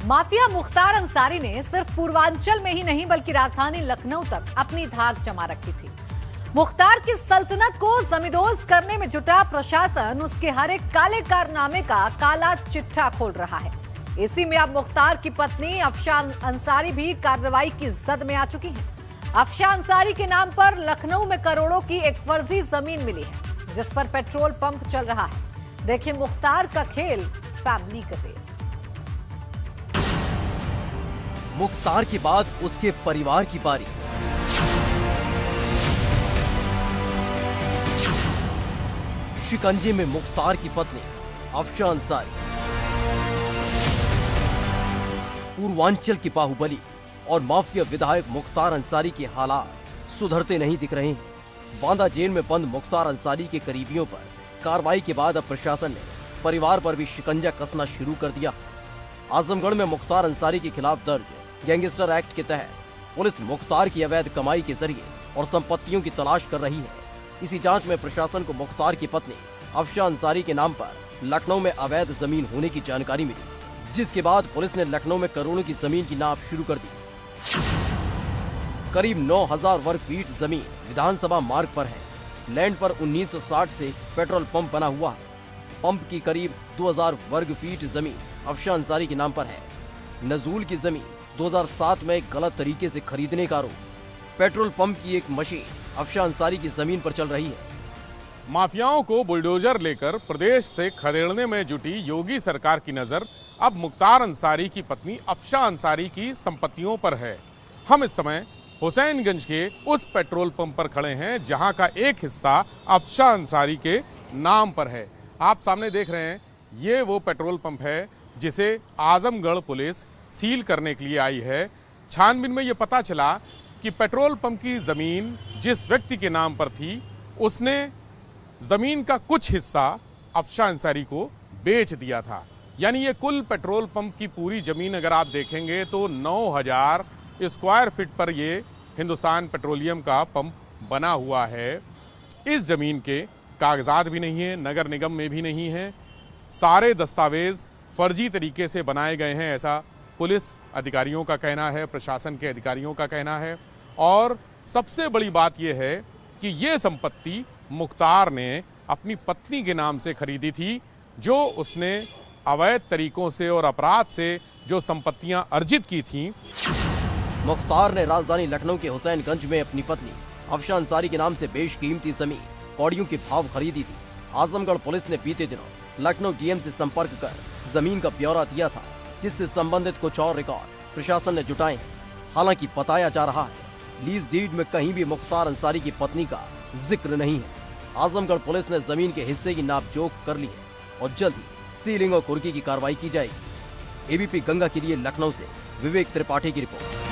Mafia Mukhtar Ansari ने सिर्फ पूर्वांचल में ही नहीं बल्कि राजधानी लखनऊ तक अपनी धाक जमा रखी थी। मुख्तार की सल्तनत को जमींदोज करने में जुटा प्रशासन उसके हर एक काले कारनामे का काला चिट्ठा खोल रहा है। इसी में अब मुख्तार की पत्नी अफशा अंसारी भी कार्रवाई की जद में आ चुकी है। अफशा अंसारी के नाम पर लखनऊ में करोड़ों की एक फर्जी जमीन मिली है, जिस पर पेट्रोल पंप चल रहा है। देखिए मुख्तार का खेल, फैमिली का तेल। मुख्तार के बाद उसके परिवार की बारी। शिकंजे में मुख्तार की पत्नी अफशा अंसारी। पूर्वांचल की बाहुबली और माफिया विधायक मुख्तार अंसारी के हालात सुधरते नहीं दिख रहे हैं। बांदा जेल में बंद मुख्तार अंसारी के करीबियों पर कार्रवाई के बाद अब प्रशासन ने परिवार पर भी शिकंजा कसना शुरू कर दिया। आजमगढ़ में मुख्तार अंसारी के खिलाफ दर्ज गैंगस्टर एक्ट के तहत पुलिस मुख्तार की अवैध कमाई के जरिए और संपत्तियों की तलाश कर रही है। इसी जांच में प्रशासन को मुख्तार की पत्नी अफशा अंसारी के नाम पर लखनऊ में अवैध जमीन होने की जानकारी मिली, जिसके बाद पुलिस ने लखनऊ में करोड़ों की जमीन की नाप शुरू कर दी। करीब 9000 वर्ग फीट जमीन विधानसभा मार्ग पर है। लैंड पर 1960 से पेट्रोल पंप बना हुआ है। पंप की करीब 2000 वर्ग फीट जमीन अफशा अंसारी के नाम पर है। नजूल की जमीन 2007 में गलत तरीके से खरीदने का आरोप। पेट्रोल पंप की एक मशीन अफशा अंसारी की जमीन पर चल रही है। माफियाओं को बुलडोजर लेकर प्रदेश से खदेड़ने में जुटी योगी सरकार की नजर अब मुख्तार अंसारी की पत्नी अफशा अंसारी की संपत्तियों पर है। हम इस समय हुसैनगंज के उस पेट्रोल पंप पर खड़े हैं जहां का एक हिस्सा अफशा अंसारी के नाम पर है। आप सामने देख रहे हैं, ये वो पेट्रोल पंप है जिसे आजमगढ़ पुलिस सील करने के लिए आई है। छानबीन में ये पता चला कि पेट्रोल पंप की जमीन जिस व्यक्ति के नाम पर थी, उसने जमीन का कुछ हिस्सा अफशा अंसारी को बेच दिया था। यानी ये कुल पेट्रोल पंप की पूरी जमीन अगर आप देखेंगे तो 9000 स्क्वायर फीट पर ये हिंदुस्तान पेट्रोलियम का पंप बना हुआ है। इस जमीन के कागजात भी नहीं है, नगर निगम में भी नहीं है। सारे दस्तावेज फर्जी तरीके से बनाए गए हैं, ऐसा पुलिस अधिकारियों का कहना है, प्रशासन के अधिकारियों का कहना है। और सबसे बड़ी बात यह है कि ये संपत्ति मुख्तार ने अपनी पत्नी के नाम से खरीदी थी, जो उसने अवैध तरीकों से और अपराध से जो संपत्तियां अर्जित की थीं। मुख्तार ने राजधानी लखनऊ के हुसैनगंज में अपनी पत्नी अफशा अंसारी के नाम से बेशकीमती जमीन कौड़ियों के भाव खरीदी थी। आजमगढ़ पुलिस ने बीते दिनों लखनऊ डीएम से संपर्क कर जमीन का ब्यौरा दिया था, जिससे संबंधित कुछ और रिकॉर्ड प्रशासन ने जुटाए हैं। हालांकि बताया जा रहा है लीज डीड में कहीं भी मुख्तार अंसारी की पत्नी का जिक्र नहीं है। आजमगढ़ पुलिस ने जमीन के हिस्से की नाप जोख कर ली है और जल्द ही सीलिंग और कुर्की की कार्रवाई की जाएगी। एबीपी गंगा के लिए लखनऊ से विवेक त्रिपाठी की रिपोर्ट।